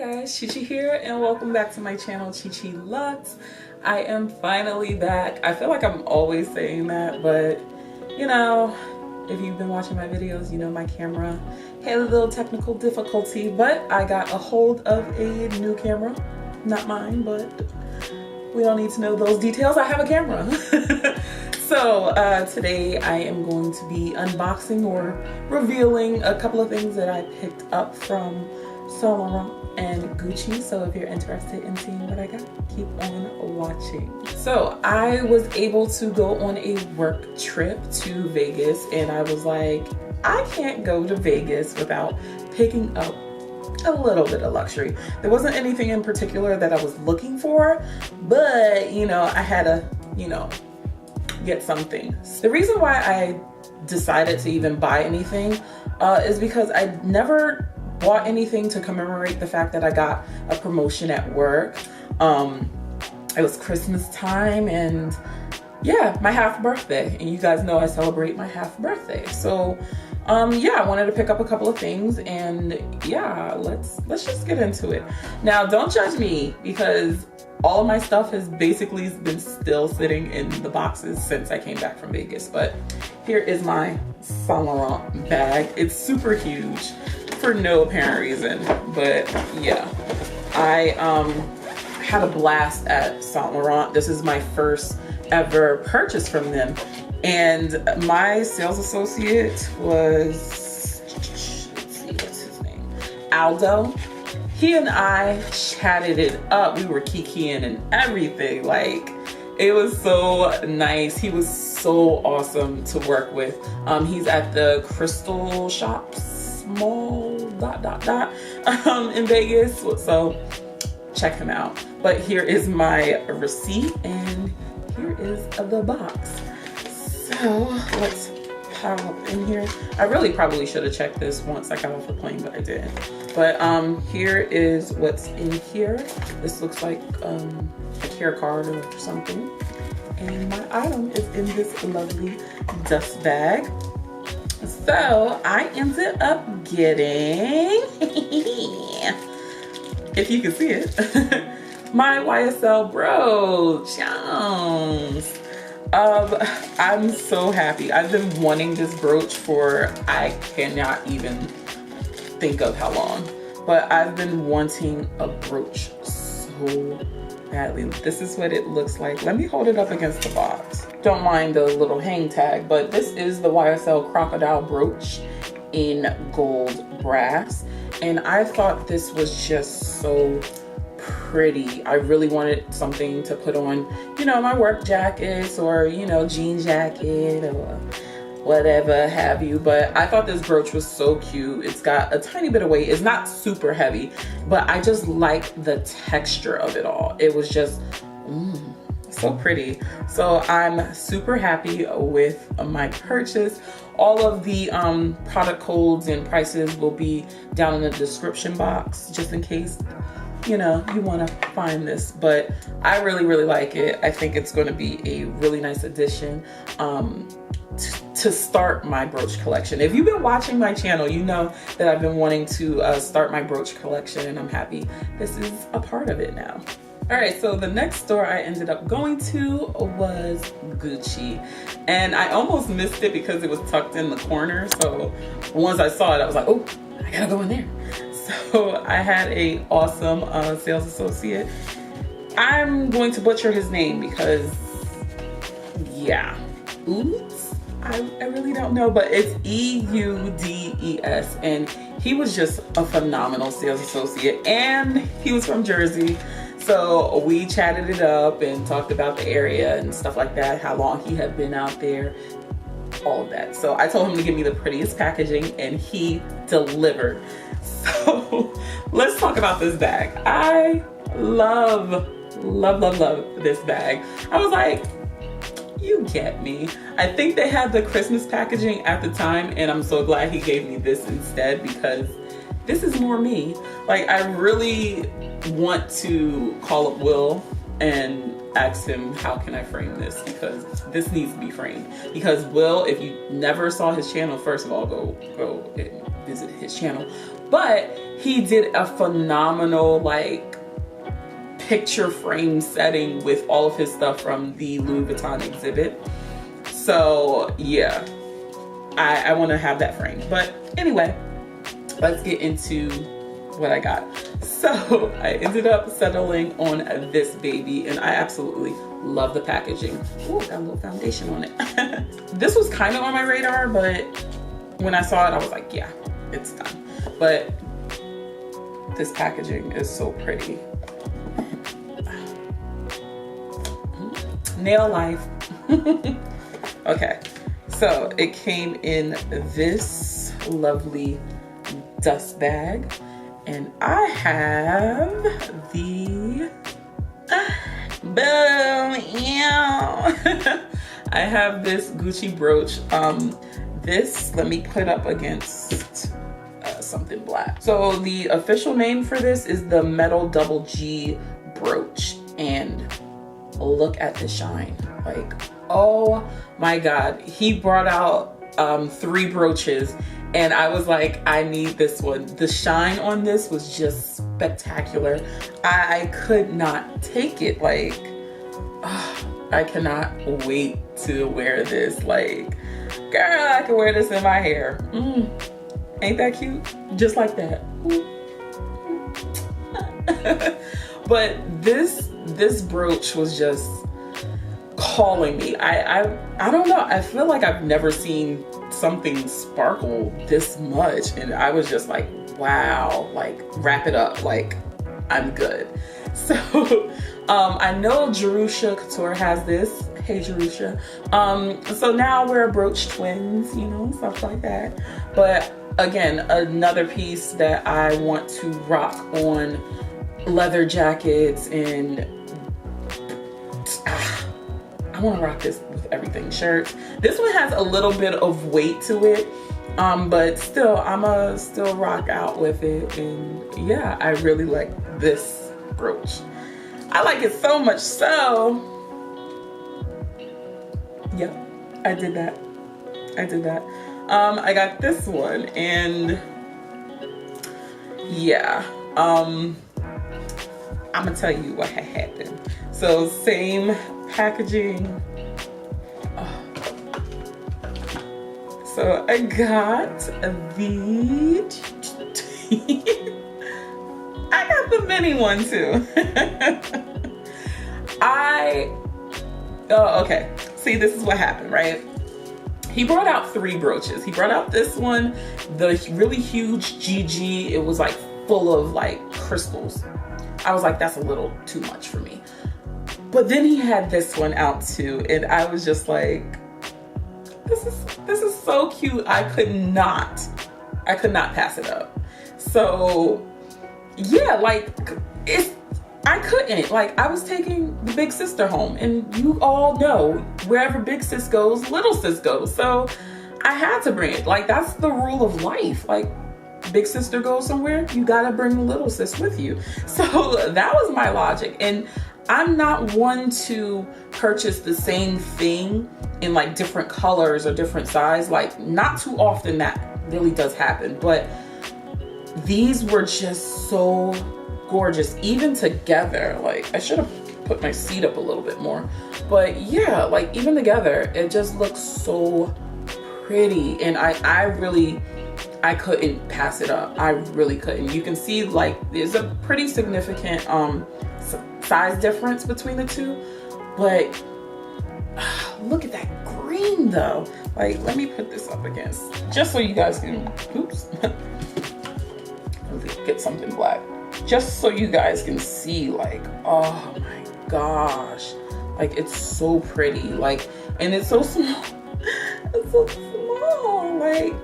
guys, Chi-Chi here and welcome back to my channel, Chi.Chi.Luxe. I am finally back. I feel like I'm always saying that, but you know, if you've been watching my videos, you know my camera had a little technical difficulty, but I got a hold of a new camera. Not mine, but we don't need to know those details. I have a camera. So today I am going to be unboxing or revealing a couple of things that I picked up from Saint Laurent and Gucci. So if you're interested in seeing what I got, keep on watching. So I was able to go on a work trip to Vegas, and I was like, I can't go to Vegas without picking up a little bit of luxury. There wasn't anything in particular that I was looking for, but you know, I had to, you know, get something. The reason why I decided to even buy anything is because I never bought anything to commemorate the fact that I got a promotion at work. It was Christmas time and yeah, my half birthday, and you guys know I celebrate my half birthday. So yeah, I wanted to pick up a couple of things, and yeah, let's just get into it. Now, don't judge me because all of my stuff has basically been still sitting in the boxes since I came back from Vegas. But here is my Saint Laurent bag. It's super huge for no apparent reason, but yeah, I had a blast at Saint Laurent. This is my first ever purchase from them, and my sales associate was, let's see, what's his name, Aldo. He and I chatted it up. We were kikiing and everything. Like, it was so nice. He was so awesome to work with. He's at the Crystal Shops Mall, in Vegas. So check him out. But here is my receipt, and here is the box. So let's pile up in here. I really probably should have checked this once I got off the plane, but I didn't. But here is what's in here. This looks like a care card or something. And my item is in this lovely dust bag. So I ended up getting, if you can see it, my YSL brooch. I'm so happy. I've been wanting this brooch for, I cannot even think of how long, but I've been wanting a brooch so badly. This is what it looks like. Let me hold it up against the box. Don't mind the little hang tag, but this is the YSL Crocodile brooch in gold brass, and I thought this was just so pretty. I really wanted something to put on, you know, my work jackets or, you know, jean jacket or whatever have you. But I thought this brooch was so cute. It's got a tiny bit of weight. It's not super heavy, but I just like the texture of it all. It was just so pretty. So I'm super happy with my purchase. All of the product codes and prices will be down in the description box, just in case, you know, you want to find this. But I really like it. I think it's going to be a really nice addition to start my brooch collection. If you've been watching my channel, you know that I've been wanting to start my brooch collection, and I'm happy this is a part of it now. All right, so the next store I ended up going to was Gucci, and I almost missed it because it was tucked in the corner. So once I saw it, I was like, oh, I gotta go in there. So I had a awesome sales associate. I'm going to butcher his name because, yeah, oops, I really don't know, but it's E-U-D-E-S, and he was just a phenomenal sales associate, and he was from Jersey. So we chatted it up and talked about the area and stuff like that, how long he had been out there, all of that. So I told him to give me the prettiest packaging, and he delivered. So let's talk about this bag. I love this bag. I was like, you get me. I think they had the Christmas packaging at the time, and I'm so glad he gave me this instead because this is more me. Like, I really want to call up Will and ask him, how can I frame this? Because this needs to be framed. Because Will, if you never saw his channel, first of all, go and visit his channel. but he did a phenomenal like picture frame setting with all of his stuff from the Louis Vuitton exhibit. So yeah, I want to have that frame. But anyway, let's get into what I got. So I ended up settling on this baby, and I absolutely love the packaging. Ooh, got a little foundation on it. This was kind of on my radar, but when I saw it, I was like, yeah, it's time. But this packaging is so pretty. Nail life. Okay, so it came in this lovely dust bag, and I have the boom, yeah. I have this Gucci brooch. This, let me put up against something black. So the official name for this is the Metal Double G brooch, and look at the shine. Like, oh my God, he brought out 3 brooches, and I was like, I need this one. The shine on this was just spectacular. I could not take it. Like, I cannot wait to wear this. Like, girl, I can wear this in my hair. Ain't that cute? Just like that. But this brooch was just calling me. I don't know. I feel like I've never seen something sparkle this much, and I was just like, wow, like wrap it up, like I'm good. So I know Jerusha Couture has this. Hey Jerusha. So now we're brooch twins, you know, stuff like that. But again, another piece that I want to rock on leather jackets, and I want to rock this with everything. Shirts. This one has a little bit of weight to it, but still, I'ma still rock out with it. And yeah, I really like this brooch. I like it so much so, yeah, I did that. I got this one, and yeah, I'm gonna tell you what had happened. So same packaging. So I got the I got the mini one too. Oh, okay. See, this is what happened, right? He brought out 3 brooches. He brought out this one, the really huge GG. It was like full of like crystals. I was like, that's a little too much for me. But then he had this one out too, and I was just like, this is so cute. I could not pass it up. So yeah, like I couldn't. Like, I was taking the big sister home, and you all know wherever big sis goes, little sis goes. So I had to bring it. Like, that's the rule of life. Like, big sister goes somewhere, you gotta bring little sis with you. So that was my logic. And I'm not one to purchase the same thing in like different colors or different size. Like, not too often that really does happen, but these were just so gorgeous, even together. Like, I should have put my seat up a little bit more, but yeah, like even together, it just looks so pretty. And I couldn't pass it up. I really couldn't. You can see like there's a pretty significant size difference between the two, but look at that green though. Like, let me put this up against, just so you guys can, oops, get something black, just so you guys can see, like, oh my gosh, like it's so pretty, like, and it's so small. It's so small. Like,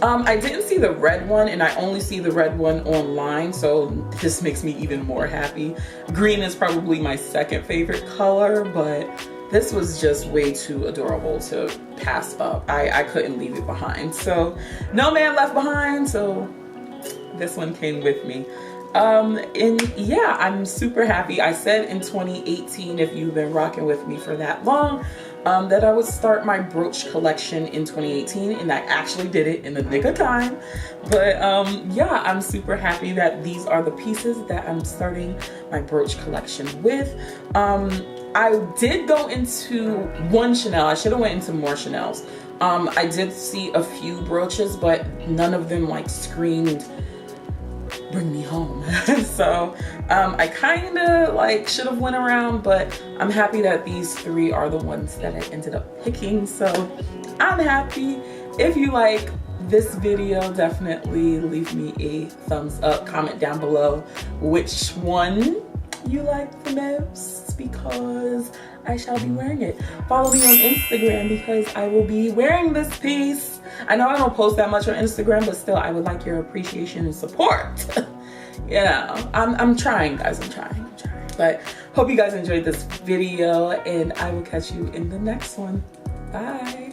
I didn't see the red one, and I only see the red one online, so this makes me even more happy. Green is probably my second favorite color, but this was just way too adorable to pass up. I couldn't leave it behind. So no man left behind, so this one came with me. And yeah, I'm super happy. I said in 2018, if you've been rocking with me for that long, that I would start my brooch collection in 2018, and I actually did it in the nick of time. But yeah, I'm super happy that these are the pieces that I'm starting my brooch collection with. I did go into one Chanel. I should have went into more Chanels. I did see a few brooches, but none of them like screamed bring me home. So I kind of like should have went around, but I'm happy that these three are the ones that I ended up picking. So I'm happy. If you like this video, definitely leave me a thumbs up, comment down below which one you like the most, because I shall be wearing it. Follow me on Instagram because I will be wearing this piece. I know I don't post that much on Instagram, but still I would like your appreciation and support. You know, I'm trying, guys, I'm trying. But hope you guys enjoyed this video, and I will catch you in the next one. Bye.